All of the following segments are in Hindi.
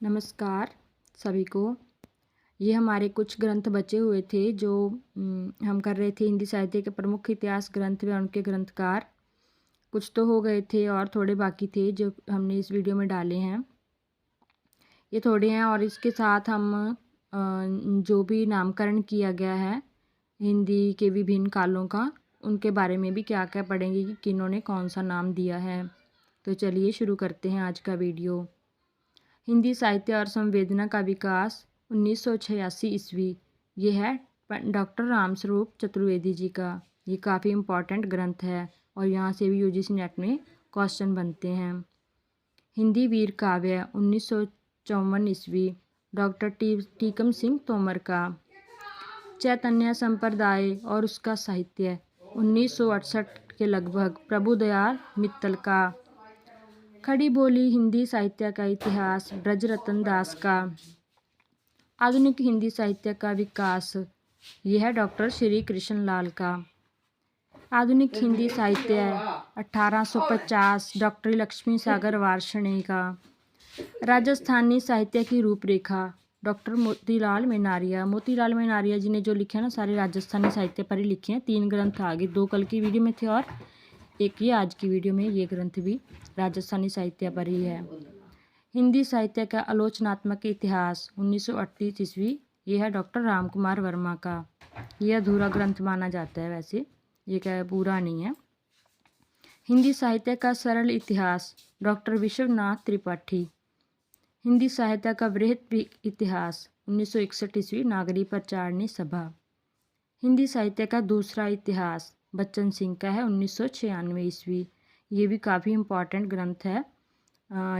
नमस्कार सभी को। ये हमारे कुछ ग्रंथ बचे हुए थे जो हम कर रहे थे हिंदी साहित्य के प्रमुख इतिहास ग्रंथ व उनके ग्रंथकार। कुछ तो हो गए थे और थोड़े बाकी थे जो हमने इस वीडियो में डाले हैं। ये थोड़े हैं और इसके साथ हम जो भी नामकरण किया गया है हिंदी के विभिन्न कालों का, उनके बारे में भी क्या क्या पढ़ेंगे कि किन्होंने कौन सा नाम दिया है। तो चलिए शुरू करते हैं आज का वीडियो। हिंदी साहित्य और संवेदना का विकास 1986 ईस्वी। ये है डॉक्टर रामस्वरूप चतुर्वेदी जी का। ये काफ़ी इम्पॉर्टेंट ग्रंथ है और यहाँ से भी यूजीसी नेट में क्वेश्चन बनते हैं। हिंदी वीर काव्य 1954 ईस्वी, डॉक्टर टीकम सिंह तोमर का। चैतन्य संप्रदाय और उसका साहित्य 1968 के लगभग, प्रभुदयाल मित्तल का। खड़ी बोली हिंदी साहित्य का इतिहास, ब्रजरतन दास का। आधुनिक हिंदी साहित्य का विकास, यह है डॉक्टर श्री कृष्ण लाल का। आधुनिक हिंदी साहित्य 1850, डॉक्टर लक्ष्मी सागर वार्ष्णेय का। राजस्थानी साहित्य की रूपरेखा, डॉक्टर मोतीलाल मेनारिया। मोतीलाल मेनारिया जी ने जो लिखे ना सारे राजस्थानी साहित्य पर ही लिखे हैं। 3 ग्रंथ आगे, 2 कल की वीडियो में थे और एक ये आज की वीडियो में। ये ग्रंथ भी राजस्थानी साहित्य पर ही है। हिंदी साहित्य का आलोचनात्मक इतिहास 1938 ईस्वी। ये है डॉक्टर रामकुमार वर्मा का। यह अधूरा ग्रंथ माना जाता है, वैसे ये क्या पूरा नहीं है। हिंदी साहित्य का सरल इतिहास, डॉक्टर विश्वनाथ त्रिपाठी। हिंदी साहित्य का वृहत इतिहास 1961 ईस्वी, नागरी प्रचारणी सभा। हिंदी साहित्य का दूसरा इतिहास बच्चन सिंह का है 1996 ईस्वी। ये भी काफ़ी इम्पॉर्टेंट ग्रंथ है।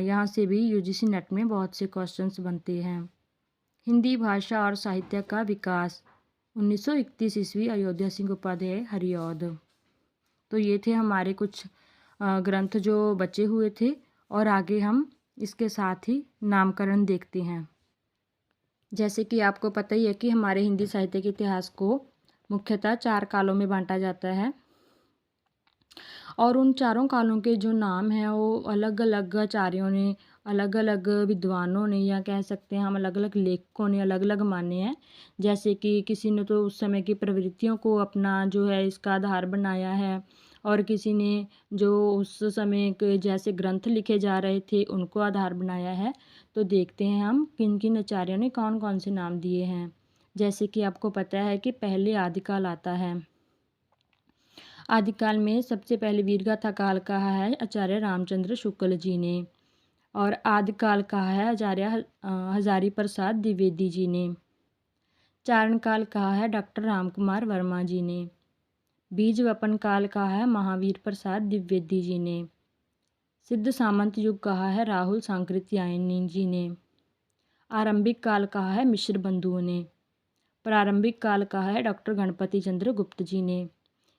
यहाँ से भी यूजीसी नेट में बहुत से क्वेश्चंस बनते हैं। हिंदी भाषा और साहित्य का विकास 1931 ईस्वी, अयोध्या सिंह उपाध्याय हरिऔध। तो ये थे हमारे कुछ ग्रंथ जो बचे हुए थे और आगे हम इसके साथ ही नामकरण देखते हैं। जैसे कि आपको पता ही है कि हमारे हिंदी साहित्य के इतिहास को मुख्यतः 4 कालों में बांटा जाता है और उन चारों कालों के जो नाम हैं वो अलग अलग आचार्यों ने, अलग अलग विद्वानों ने, या कह सकते हैं हम अलग अलग लेखकों ने अलग अलग माने हैं। जैसे कि किसी ने तो उस समय की प्रवृत्तियों को अपना जो है इसका आधार बनाया है और किसी ने जो उस समय के जैसे ग्रंथ लिखे जा रहे थे उनको आधार बनाया है। तो देखते हैं हम किन किन आचार्यों ने कौन कौन से नाम दिए हैं। जैसे कि आपको पता है कि पहले आदिकाल आता है। आदिकाल में सबसे पहले वीरगाथा काल कहा है आचार्य रामचंद्र शुक्ल जी ने और आदिकाल कहा है आचार्य हजारी प्रसाद द्विवेदी जी ने। चारण काल कहा है डॉक्टर रामकुमार वर्मा जी ने। बीज वपन काल कहा है महावीर प्रसाद द्विवेदी जी ने। सिद्ध सामंत युग कहा है राहुल सांकृत्यायनी जी ने। आरंभिक काल कहा है मिश्र बंधुओं ने। प्रारंभिक काल कहा है डॉक्टर गणपति चंद्र गुप्त जी ने।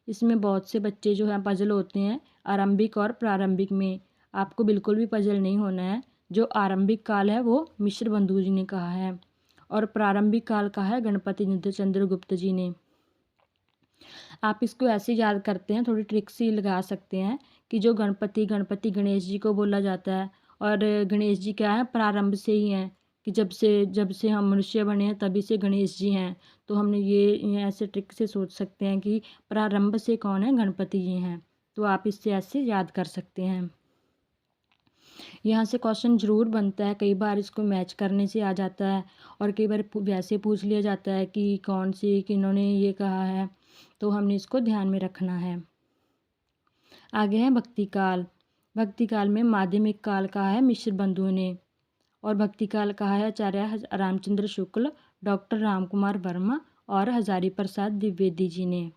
इसमें बहुत से बच्चे जो है पजल होते हैं आरंभिक और प्रारंभिक में। आपको बिल्कुल भी पजल नहीं होना है। जो आरंभिक काल है वो मिश्र बंधु जी ने कहा है और प्रारंभिक काल कहा है गणपति चंद्र गुप्त जी ने। आप इसको ऐसे याद करते हैं, थोड़ी ट्रिक सी लगा सकते हैं कि जो गणपति गणेश जी को बोला जाता है और गणेश जी क्या है प्रारंभ से ही हैं कि जब से हम मनुष्य बने हैं तभी से गणेश जी हैं। तो हमने ये ऐसे ट्रिक से सोच सकते हैं कि प्रारंभ से कौन है, गणपति जी हैं। तो आप इससे ऐसे याद कर सकते हैं। यहाँ से क्वेश्चन ज़रूर बनता है, कई बार इसको मैच करने से आ जाता है और कई बार वैसे पूछ लिया जाता है कि कौन सी किन्होंने ये कहा है। तो हमने इसको ध्यान में रखना है। आगे है भक्ति काल। भक्ति काल में माध्यमिक काल कहा है मिश्र बंधुओं ने और भक्ति काल कहा है आचार्य रामचंद्र शुक्ल, डॉक्टर रामकुमार वर्मा और हजारी प्रसाद द्विवेदी जी ने।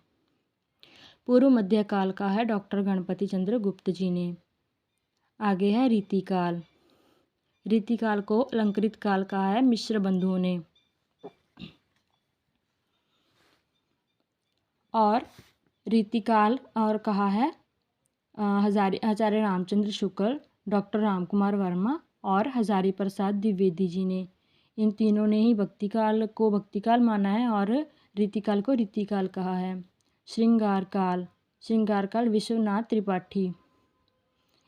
पूर्व मध्य काल का है डॉक्टर गणपति चंद्र गुप्त जी ने। आगे है रीतिकाल। रीतिकाल को अलंकृत काल कहा है मिश्र बंधुओं ने और रीतिकाल और कहा है आचार्य रामचंद्र शुक्ल, डॉक्टर रामकुमार वर्मा और हजारी प्रसाद द्विवेदी जी ने। इन तीनों ने ही भक्तिकाल को भक्तिकाल माना है और रीतिकाल को रीतिकाल कहा है। श्रृंगार काल विश्वनाथ त्रिपाठी।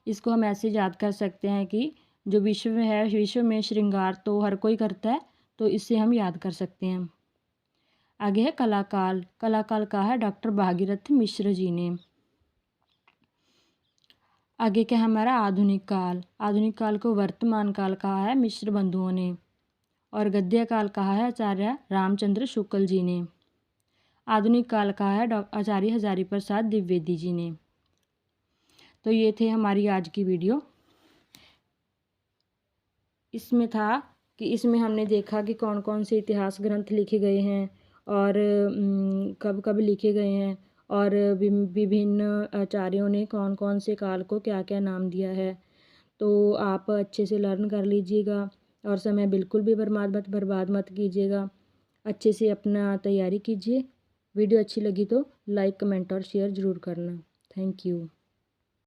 इसको हम ऐसे याद कर सकते हैं कि जो विश्व में है, विश्व में श्रृंगार तो हर कोई करता है, तो इससे हम याद कर सकते हैं। आगे है कलाकाल। कलाकाल कहा है डॉक्टर भागीरथ मिश्र जी ने। आगे क्या है हमारा आधुनिक काल। आधुनिक काल को वर्तमान काल कहा है मिश्र बंधुओं ने। और गद्य काल कहा है आचार्य रामचंद्र शुक्ल जी ने। आधुनिक काल कहा है आचार्य हजारी प्रसाद द्विवेदी जी ने। तो ये थे हमारी आज की वीडियो। इसमें था कि इसमें हमने देखा कि कौन कौन से इतिहास ग्रंथ लिखे गए हैं और कब कब लिखे गए हैं, और विभिन्न आचार्यों ने कौन कौन से काल को क्या क्या नाम दिया है। तो आप अच्छे से लर्न कर लीजिएगा और समय बिल्कुल भी बर्बाद मत कीजिएगा। अच्छे से अपना तैयारी कीजिए। वीडियो अच्छी लगी तो लाइक, कमेंट और शेयर ज़रूर करना। Thank you.